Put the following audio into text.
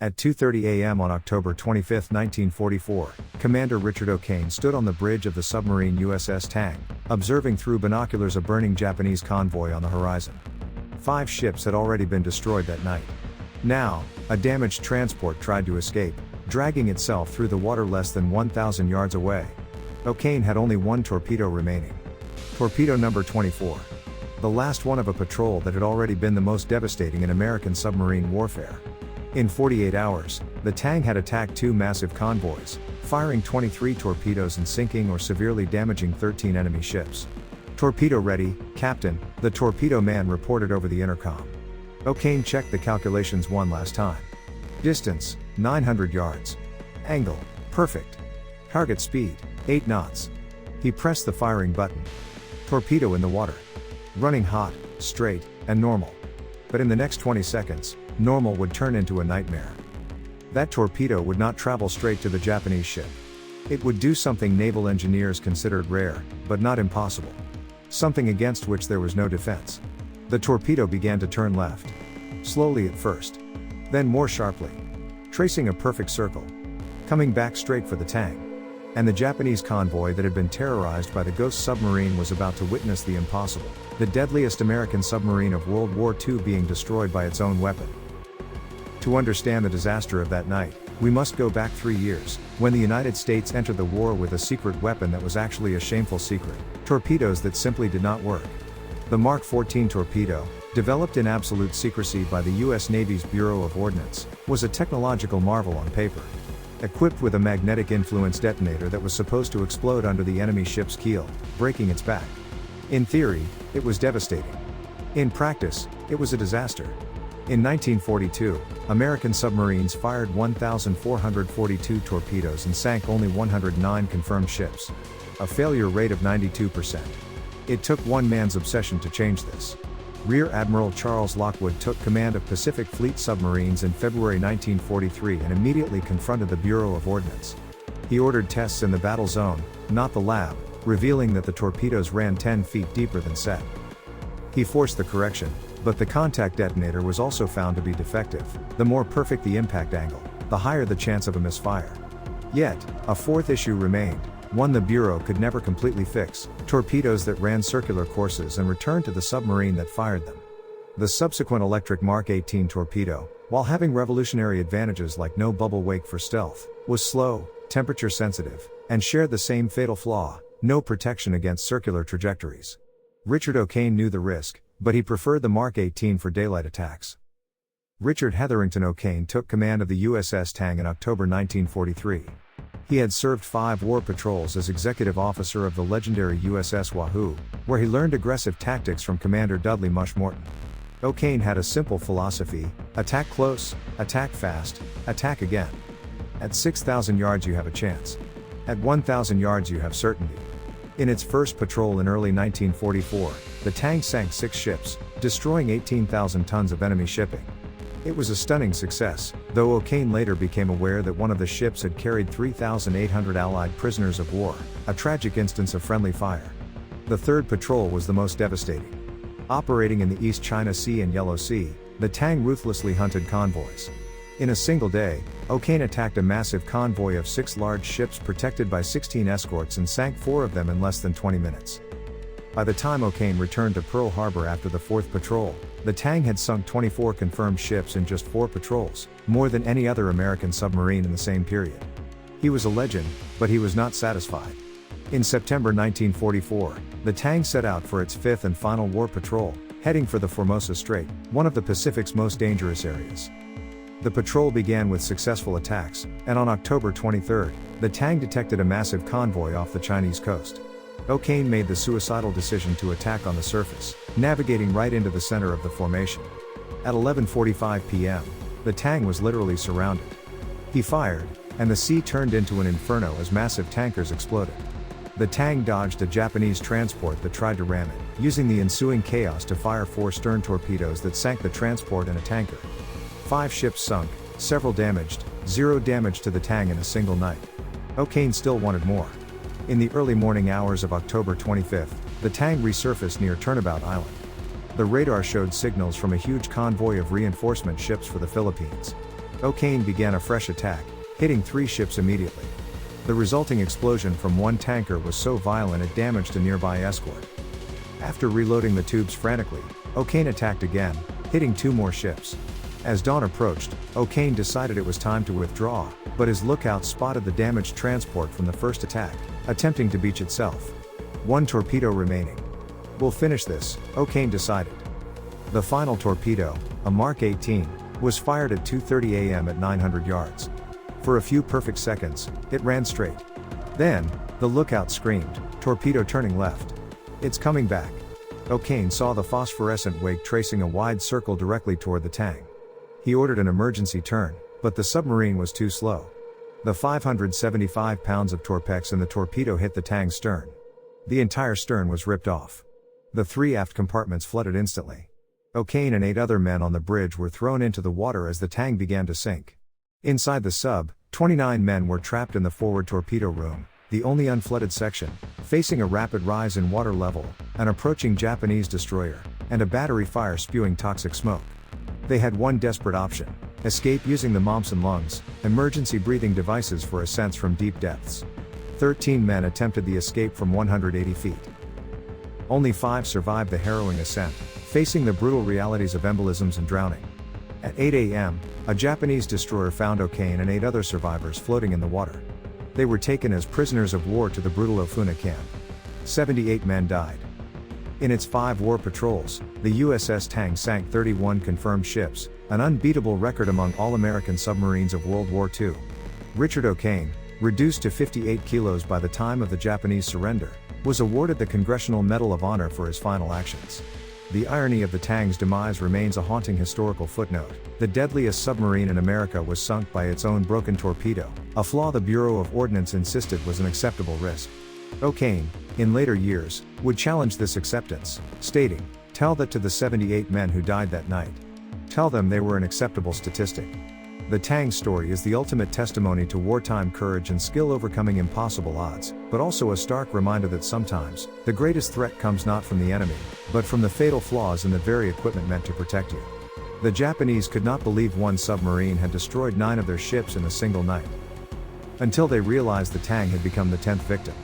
At 2:30 a.m. on October 25, 1944, Commander Richard O'Kane stood on the bridge of the submarine USS Tang, observing through binoculars a burning Japanese convoy on the horizon. 5 ships had already been destroyed that night. Now, a damaged transport tried to escape, dragging itself through the water less than 1,000 yards away. O'Kane had only one torpedo remaining. Torpedo number 24. The last one of a patrol that had already been the most devastating in American submarine warfare. In 48 hours, the Tang had attacked 2 massive convoys, firing 23 torpedoes and sinking or severely damaging 13 enemy ships. "Torpedo ready, Captain," the torpedo man reported over the intercom. O'Kane checked the calculations one last time. Distance, 900 yards. Angle, perfect. Target speed, 8 knots. He pressed the firing button. Torpedo in the water. Running hot, straight, and normal. But in the next 20 seconds, normal would turn into a nightmare. That torpedo would not travel straight to the Japanese ship. It would do something naval engineers considered rare, but not impossible. Something against which there was no defense. The torpedo began to turn left. Slowly at first. Then more sharply. Tracing a perfect circle. Coming back straight for the Tang. And the Japanese convoy that had been terrorized by the ghost submarine was about to witness the impossible, the deadliest American submarine of World War II being destroyed by its own weapon. To understand the disaster of that night, we must go back 3 years, when the United States entered the war with a secret weapon that was actually a shameful secret, torpedoes that simply did not work. The Mark 14 torpedo, developed in absolute secrecy by the U.S. Navy's Bureau of Ordnance, was a technological marvel on paper. Equipped with a magnetic influence detonator that was supposed to explode under the enemy ship's keel, breaking its back. In theory, it was devastating. In practice, it was a disaster. In 1942, American submarines fired 1,442 torpedoes and sank only 109 confirmed ships. A failure rate of 92%. It took one man's obsession to change this. Rear Admiral Charles Lockwood took command of Pacific Fleet submarines in February 1943 and immediately confronted the Bureau of Ordnance. He ordered tests in the battle zone, not the lab, revealing that the torpedoes ran 10 feet deeper than set. He forced the correction, but the contact detonator was also found to be defective. The more perfect the impact angle, the higher the chance of a misfire. Yet, a fourth issue remained, one the Bureau could never completely fix: torpedoes that ran circular courses and returned to the submarine that fired them. The subsequent electric Mark 18 torpedo, while having revolutionary advantages like no bubble wake for stealth, was slow, temperature sensitive, and shared the same fatal flaw: no protection against circular trajectories. Richard O'Kane knew the risk, but he preferred the Mark 18 for daylight attacks. Richard Hetherington O'Kane took command of the USS Tang in October 1943. He had served 5 war patrols as executive officer of the legendary USS Wahoo, where he learned aggressive tactics from Commander Dudley Mush Morton. O'Kane had a simple philosophy: attack close, attack fast, attack again. At 6,000 yards you have a chance. At 1,000 yards you have certainty. In its first patrol in early 1944, the Tang sank 6 ships, destroying 18,000 tons of enemy shipping. It was a stunning success, though O'Kane later became aware that one of the ships had carried 3,800 Allied prisoners of war, a tragic instance of friendly fire. The third patrol was the most devastating. Operating in the East China Sea and Yellow Sea, the Tang ruthlessly hunted convoys. In a single day, O'Kane attacked a massive convoy of 6 large ships protected by 16 escorts and sank 4 of them in less than 20 minutes. By the time O'Kane returned to Pearl Harbor after the 4th patrol, the Tang had sunk 24 confirmed ships in just 4 patrols, more than any other American submarine in the same period. He was a legend, but he was not satisfied. In September 1944, the Tang set out for its 5th and final war patrol, heading for the Formosa Strait, one of the Pacific's most dangerous areas. The patrol began with successful attacks, and on October 23, the Tang detected a massive convoy off the Chinese coast. O'Kane made the suicidal decision to attack on the surface, navigating right into the center of the formation. At 11:45 p.m., the Tang was literally surrounded. He fired, and the sea turned into an inferno as massive tankers exploded. The Tang dodged a Japanese transport that tried to ram it, using the ensuing chaos to fire 4 stern torpedoes that sank the transport and a tanker. 5 ships sunk, several damaged, 0 damage to the Tang in a single night. O'Kane still wanted more. In the early morning hours of October 25, the Tang resurfaced near Turnabout Island. The radar showed signals from a huge convoy of reinforcement ships for the Philippines. O'Kane began a fresh attack, hitting 3 ships immediately. The resulting explosion from one tanker was so violent it damaged a nearby escort. After reloading the tubes frantically, O'Kane attacked again, hitting 2 more ships. As dawn approached, O'Kane decided it was time to withdraw, but his lookout spotted the damaged transport from the first attack, attempting to beach itself. 1 torpedo remaining. "We'll finish this," O'Kane decided. The final torpedo, a Mark 18, was fired at 2:30 a.m. at 900 yards. For a few perfect seconds, it ran straight. Then, the lookout screamed, "Torpedo turning left. It's coming back." O'Kane saw the phosphorescent wake tracing a wide circle directly toward the Tang. He ordered an emergency turn, but the submarine was too slow. The 575 pounds of torpex in the torpedo hit the Tang's stern. The entire stern was ripped off. The 3 aft compartments flooded instantly. O'Kane and 8 other men on the bridge were thrown into the water as the Tang began to sink. Inside the sub, 29 men were trapped in the forward torpedo room, the only unflooded section, facing a rapid rise in water level, an approaching Japanese destroyer, and a battery fire spewing toxic smoke. They had one desperate option: escape using the Momsen lungs, emergency breathing devices for ascents from deep depths. 13 men attempted the escape from 180 feet. Only 5 survived the harrowing ascent, facing the brutal realities of embolisms and drowning. At 8 a.m., a Japanese destroyer found O'Kane and 8 other survivors floating in the water. They were taken as prisoners of war to the brutal Ofuna camp. 78 men died. In its 5 war patrols, the USS Tang sank 31 confirmed ships, an unbeatable record among all American submarines of World War II. Richard O'Kane, reduced to 58 kilos by the time of the Japanese surrender, was awarded the Congressional Medal of Honor for his final actions. The irony of the Tang's demise remains a haunting historical footnote. The deadliest submarine in America was sunk by its own broken torpedo, a flaw the Bureau of Ordnance insisted was an acceptable risk. O'Kane, in later years, would challenge this acceptance, stating, "Tell that to the 78 men who died that night. Tell them they were an acceptable statistic." The Tang story is the ultimate testimony to wartime courage and skill overcoming impossible odds, but also a stark reminder that sometimes, the greatest threat comes not from the enemy, but from the fatal flaws in the very equipment meant to protect you. The Japanese could not believe one submarine had destroyed 9 of their ships in a single night. Until they realized the Tang had become the 10th victim.